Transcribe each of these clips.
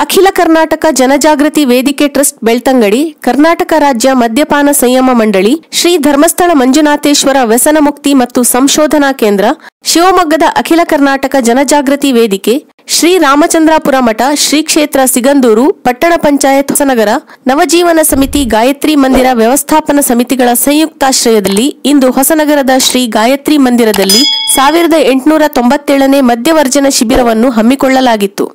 ಅಖಿಲ ಕರ್ನಾಟಕ ಜನಜಾಗೃತಿ ವೇದಿಕೆ ಟ್ರಸ್ಟ್ ಬೆಳ್ತಂಗಡಿ, ಕರ್ನಾಟಕ ರಾಜ್ಯ ಮದ್ಯಪಾನ ಸಂಯಮ ಮಂಡಳಿ, ಶ್ರೀ ಧರ್ಮಸ್ಥಳ ಮಂಜುನಾಥೇಶ್ವರ ವ್ಯಸನ ಮುಕ್ತಿ ಮತ್ತು ಸಂಶೋಧನಾ ಕೇಂದ್ರ, ಶಿವಮೊಗ್ಗದ ಅಖಿಲ ಕರ್ನಾಟಕ ಜನಜಾಗೃತಿ ವೇದಿಕೆ, ಶ್ರೀ ರಾಮಚಂದ್ರಾಪುರ ಮಠ, ಶ್ರೀ ಕ್ಷೇತ್ರ ಸಿಗಂದೂರು, ಪಟ್ಟಣ ಪಂಚಾಯತ್ ಹೊಸನಗರ, ನವಜೀವನ ಸಮಿತಿ, ಗಾಯತ್ರಿ ಮಂದಿರ ವ್ಯವಸ್ಥಾಪನಾ ಸಮಿತಿಗಳ ಸಂಯುಕ್ತಾಶ್ರಯದಲ್ಲಿ ಇಂದು ಹೊಸನಗರದ ಶ್ರೀ ಗಾಯತ್ರಿ ಮಂದಿರದಲ್ಲಿ 1897ನೇ ಮದ್ಯವರ್ಜನ ಶಿಬಿರವನ್ನು ಹಮ್ಮಿಕೊಳ್ಳಲಾಗಿತ್ತು.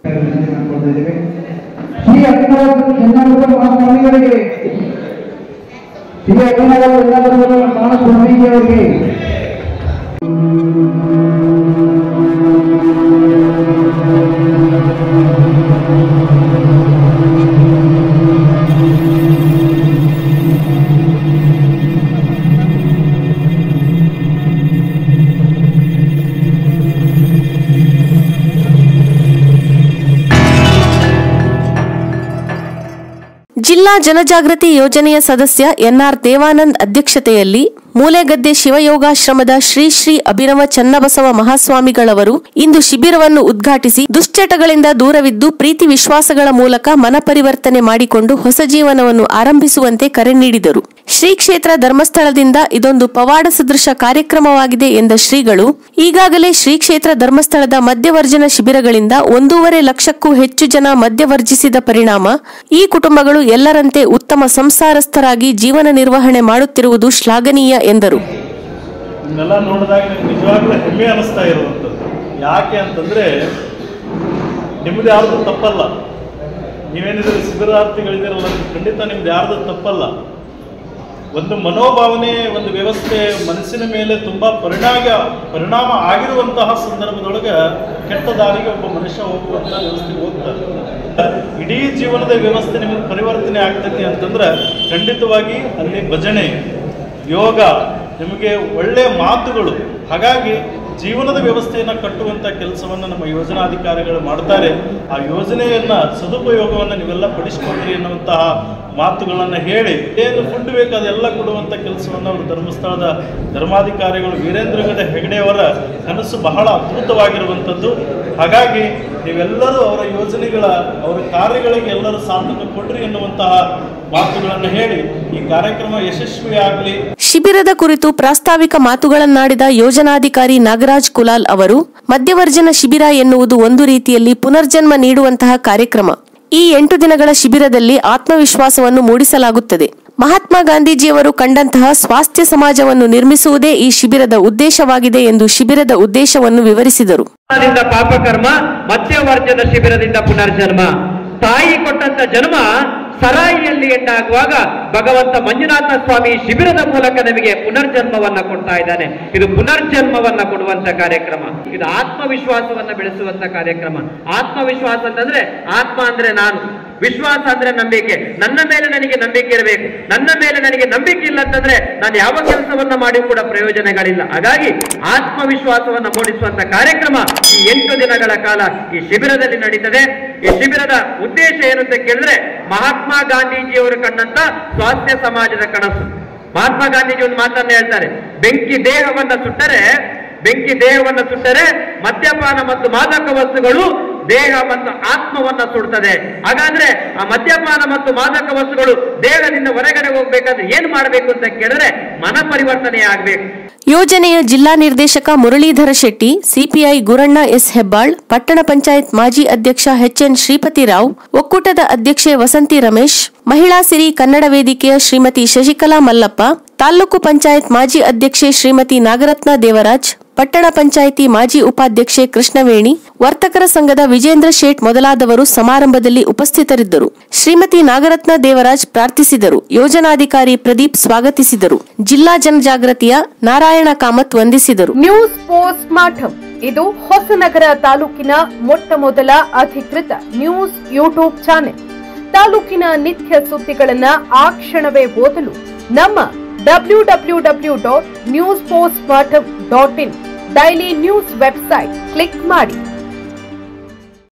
ಜಿಲ್ಲಾ ಜನಜಾಗೃತಿ ಯೋಜನೆಯ ಸದಸ್ಯ ಎನ್ಆರ್ ದೇವಾನಂದ್ ಅಧ್ಯಕ್ಷತೆಯಲ್ಲಿ ಮೂಲೆಗದ್ದೆ ಶಿವಯೋಗಾಶ್ರಮದ ಶ್ರೀ ಶ್ರೀ ಅಭಿನವ ಚನ್ನಬಸವ ಮಹಾಸ್ವಾಮಿಗಳವರು ಇಂದು ಶಿಬಿರವನ್ನು ಉದ್ಘಾಟಿಸಿ ದುಶ್ಚಟಗಳಿಂದ ದೂರವಿದ್ದು ಪ್ರೀತಿ ವಿಶ್ವಾಸಗಳ ಮೂಲಕ ಮನಪರಿವರ್ತನೆ ಮಾಡಿಕೊಂಡು ಹೊಸ ಜೀವನವನ್ನು ಆರಂಭಿಸುವಂತೆ ಕರೆ ನೀಡಿದರು. ಶ್ರೀ ಕ್ಷೇತ್ರ ಧರ್ಮಸ್ಥಳದಿಂದ ಇದೊಂದು ಪವಾಡ ಸದೃಶ ಕಾರ್ಯಕ್ರಮವಾಗಿದೆ ಎಂದ ಶ್ರೀಗಳು, ಈಗಾಗಲೇ ಶ್ರೀ ಕ್ಷೇತ್ರ ಧರ್ಮಸ್ಥಳದ ಮದ್ಯವರ್ಜನ ಶಿಬಿರಗಳಿಂದ 1.5 ಲಕ್ಷಕ್ಕೂ ಹೆಚ್ಚು ಜನ ಮದ್ಯವರ್ಜಿಸಿದ ಪರಿಣಾಮ ಈ ಕುಟುಂಬಗಳು ಎಲ್ಲರಂತೆ ಉತ್ತಮ ಸಂಸಾರಸ್ಥರಾಗಿ ಜೀವನ ನಿರ್ವಹಣೆ ಮಾಡುತ್ತಿರುವುದು ಶ್ಲಾಘನೀಯ ಎಂದರು. ಇದನ್ನೆಲ್ಲ ನೋಡಿದಾಗ ನಿಜವಾಗ್ಲೂ ಹೆಮ್ಮೆ ಅನಿಸ್ತಾ ಇರುವಂಥದ್ದು. ಯಾಕೆ ಅಂತಂದ್ರೆ ನಿಮ್ದು ಯಾರ್ದು ತಪ್ಪಲ್ಲ. ನೀವೇನಿದ್ರೆ ಶಿಬಿರಾರ್ಥಿಗಳಿದಿರಲ್ಲ, ಖಂಡಿತ ನಿಮ್ದು ಯಾರ್ದು ತಪ್ಪಲ್ಲ. ಒಂದು ಮನೋಭಾವನೆ, ಒಂದು ವ್ಯವಸ್ಥೆ ಮನಸ್ಸಿನ ಮೇಲೆ ತುಂಬಾ ಪರಿಣಾಮ ಆಗಿರುವಂತಹ ಸಂದರ್ಭದೊಳಗೆ ಕೆಟ್ಟ ದಾರಿಗೆ ಒಬ್ಬ ಮನುಷ್ಯ ಹೋಗುವಂತ ವ್ಯವಸ್ಥೆಗೆ ಹೋಗ್ತಾರೆ. ಇಡೀ ಜೀವನದ ವ್ಯವಸ್ಥೆ ನಿಮಗೆ ಪರಿವರ್ತನೆ ಆಗ್ತೈತಿ ಅಂತಂದ್ರೆ ಖಂಡಿತವಾಗಿ ಅಲ್ಲಿ ಭಜನೆ, ಯೋಗ, ನಿಮಗೆ ಒಳ್ಳೆಯ ಮಾತುಗಳು, ಹಾಗಾಗಿ ಜೀವನದ ವ್ಯವಸ್ಥೆಯನ್ನು ಕಟ್ಟುವಂಥ ಕೆಲಸವನ್ನು ನಮ್ಮ ಯೋಜನಾಧಿಕಾರಿಗಳು ಮಾಡ್ತಾರೆ. ಆ ಯೋಜನೆಯನ್ನ ಸದುಪಯೋಗವನ್ನು ನೀವೆಲ್ಲ ಪಡಿಸ್ಕೊಂಡ್ರಿ ಎನ್ನುವಂತಹ ಮಾತುಗಳನ್ನು ಹೇಳಿ ಏನು ಫುಡ್ ಬೇಕು ಅದೆಲ್ಲ ಕೊಡುವಂಥ ಕೆಲಸವನ್ನು ಅವರು ಧರ್ಮಸ್ಥಳದ ಧರ್ಮಾಧಿಕಾರಿಗಳು ವೀರೇಂದ್ರ ಹೆಗಡೆಯವರ ಕನಸು ಬಹಳ ಅದ್ಭುತವಾಗಿರುವಂಥದ್ದು. ಹಾಗಾಗಿ ನೀವೆಲ್ಲರೂ ಅವರ ಯೋಜನೆಗಳ, ಅವರ ಕಾರ್ಯಗಳಿಗೆ ಎಲ್ಲರೂ ಸಾಥನ್ನು ಕೊಡ್ರಿ ಎನ್ನುವಂತಹ ಮಾತುಗಳನ್ನು ಹೇಳಿ ಈ ಕಾರ್ಯಕ್ರಮ ಯಶಸ್ವಿಯಾಗಲಿ. ಶಿಬಿರದ ಕುರಿತು ಪ್ರಾಸ್ತಾವಿಕ ಮಾತುಗಳನ್ನಾಡಿದ ಯೋಜನಾಧಿಕಾರಿ ನಾಗರಾಜ್ ಕುಲಾಲ್ ಅವರು, ಮದ್ಯವರ್ಜನ ಶಿಬಿರ ಎನ್ನುವುದು ಒಂದು ರೀತಿಯಲ್ಲಿ ಪುನರ್ಜನ್ಮ ನೀಡುವಂತಹ ಕಾರ್ಯಕ್ರಮ. ಈ 8 ದಿನಗಳ ಶಿಬಿರದಲ್ಲಿ ಆತ್ಮವಿಶ್ವಾಸವನ್ನು ಮೂಡಿಸಲಾಗುತ್ತದೆ. ಮಹಾತ್ಮ ಗಾಂಧೀಜಿಯವರು ಕಂಡಂತಹ ಸ್ವಾಸ್ಥ್ಯ ಸಮಾಜವನ್ನು ನಿರ್ಮಿಸುವುದೇ ಈ ಶಿಬಿರದ ಉದ್ದೇಶವಾಗಿದೆ ಎಂದು ಶಿಬಿರದ ಉದ್ದೇಶವನ್ನು ವಿವರಿಸಿದರು. ಪಾಪಕರ್ಮ, ಮದ್ಯವರ್ಜನ ಶಿಬಿರದಿಂದ ಪುನರ್ಜನ್ಮ. ತಾಯಿ ಕೊಟ್ಟಂತ ಜನ್ಮ ಸರಾಯಿಯಲ್ಲಿ ಎಂಡಾಗುವಾಗ ಭಗವಂತ ಮಂಜುನಾಥ ಸ್ವಾಮಿ ಶಿಬಿರದ ಮೂಲಕ ನಮಗೆ ಪುನರ್ಜನ್ಮವನ್ನ ಕೊಡ್ತಾ ಇದ್ದಾನೆ. ಇದು ಪುನರ್ಜನ್ಮವನ್ನ ಕೊಡುವಂತ ಕಾರ್ಯಕ್ರಮ. ಇದು ಆತ್ಮವಿಶ್ವಾಸವನ್ನ ಬೆಳೆಸುವಂತ ಕಾರ್ಯಕ್ರಮ. ಆತ್ಮವಿಶ್ವಾಸ ಅಂತಂದ್ರೆ, ಆತ್ಮ ಅಂದ್ರೆ ನಾನು, ವಿಶ್ವಾಸ ಅಂದ್ರೆ ನಂಬಿಕೆ. ನನ್ನ ಮೇಲೆ ನನಗೆ ನಂಬಿಕೆ ಇರಬೇಕು. ನನ್ನ ಮೇಲೆ ನನಗೆ ನಂಬಿಕೆ ಇಲ್ಲ ಅಂತಂದ್ರೆ ನಾನು ಯಾವ ಕೆಲಸವನ್ನ ಮಾಡಿ ಕೂಡ ಪ್ರಯೋಜನಗಳಿಲ್ಲ. ಹಾಗಾಗಿ ಆತ್ಮವಿಶ್ವಾಸವನ್ನ ಮೂಡಿಸುವಂತ ಕಾರ್ಯಕ್ರಮ ಈ 8 ದಿನಗಳ ಕಾಲ ಈ ಶಿಬಿರದಲ್ಲಿ ನಡೀತದೆ. ಈ ಶಿಬಿರದ ಉದ್ದೇಶ ಏನು ಅಂತ ಕೇಳಿದ್ರೆ, ಮಹಾತ್ಮ ಗಾಂಧೀಜಿಯವರು ಕಂಡಂತ ಸ್ವಾಸ್ಥ್ಯ ಸಮಾಜದ ಕನಸು. ಮಹಾತ್ಮ ಗಾಂಧೀಜಿ ಒಂದು ಮಾತನ್ನ ಹೇಳ್ತಾರೆ, ಬೆಂಕಿ ದೇಹವನ್ನ ಸುಟ್ಟರೆ ಮದ್ಯಪಾನ ಮತ್ತು ಮಾದಕ ವಸ್ತುಗಳು ದೇಹ ಮತ್ತು ಆತ್ಮವನ್ನ ಸುಡ್ತದೆ. ಹಾಗಾದ್ರೆ ಆ ಮದ್ಯಪಾನ ಮತ್ತು ಮಾದಕ ವಸ್ತುಗಳು ದೇಹದಿಂದ ಹೊರಗಡೆ ಹೋಗ್ಬೇಕಾದ್ರೆ ಏನ್ ಮಾಡಬೇಕು ಅಂತ ಕೇಳಿದ್ರೆ ಮನ ಪರಿವರ್ತನೆ ಆಗ್ಬೇಕು. ಯೋಜನೆಯ ಜಿಲ್ಲಾ ನಿರ್ದೇಶಕ ಮುರಳೀಧರ ಶೆಟ್ಟಿ, ಸಿಪಿಐ ಗುರಣ್ಣ ಎಸ್ ಹೆಬ್ಬಾಳ್, ಪಟ್ಟಣ ಪಂಚಾಯತ್ ಮಾಜಿ ಅಧ್ಯಕ್ಷ ಎಚ್ಎನ್ ಶ್ರೀಪತಿರಾವ್, ಒಕ್ಕೂಟದ ಅಧ್ಯಕ್ಷೆ ವಸಂತಿ ರಮೇಶ್, ಮಹಿಳಾ ಸಿರಿ ಕನ್ನಡ ವೇದಿಕೆಯ ಶ್ರೀಮತಿ ಶಶಿಕಲಾ ಮಲ್ಲಪ್ಪ, ತಾಲೂಕು ಪಂಚಾಯತ್ ಮಾಜಿ ಅಧ್ಯಕ್ಷೆ ಶ್ರೀಮತಿ ನಾಗರತ್ನ ದೇವರಾಜ್, ಪಟ್ಟಣ ಪಂಚಾಯಿತಿ ಮಾಜಿ ಉಪಾಧ್ಯಕ್ಷೆ ಕೃಷ್ಣವೇಣಿ, ವರ್ತಕರ ಸಂಘದ ವಿಜೇಂದ್ರ ಶೇಟ್ ಮೊದಲಾದವರು ಸಮಾರಂಭದಲ್ಲಿ ಉಪಸ್ಥಿತರಿದ್ದರು. ಶ್ರೀಮತಿ ನಾಗರತ್ನ ದೇವರಾಜ್ ಪ್ರಾರ್ಥಿಸಿದರು. ಯೋಜನಾಧಿಕಾರಿ ಪ್ರದೀಪ್ ಸ್ವಾಗತಿಸಿದರು. ಜಿಲ್ಲಾ ಜನಜಾಗೃತಿಯ ನಾರಾಯಣ ಕಾಮತ್ ವಂದಿಸಿದರು. ನ್ಯೂಸ್ ಪೋಸ್ಟ್ ಮಾಠಂ ಇದು ಹೊಸನಗರ ತಾಲೂಕಿನ ಮೊಟ್ಟಮೊದಲ ಅಧಿಕೃತ ನ್ಯೂಸ್ ಯೂಟ್ಯೂಬ್ ಚಾನೆಲ್. ತಾಲೂಕಿನ ನಿತ್ಯ ಸುದ್ದಿಗಳನ್ನ ಆ ಕ್ಷಣವೇ ಓದಲು ನಮ್ಮ www.newspostmatham.in daily news website click ಮಾಡಿ.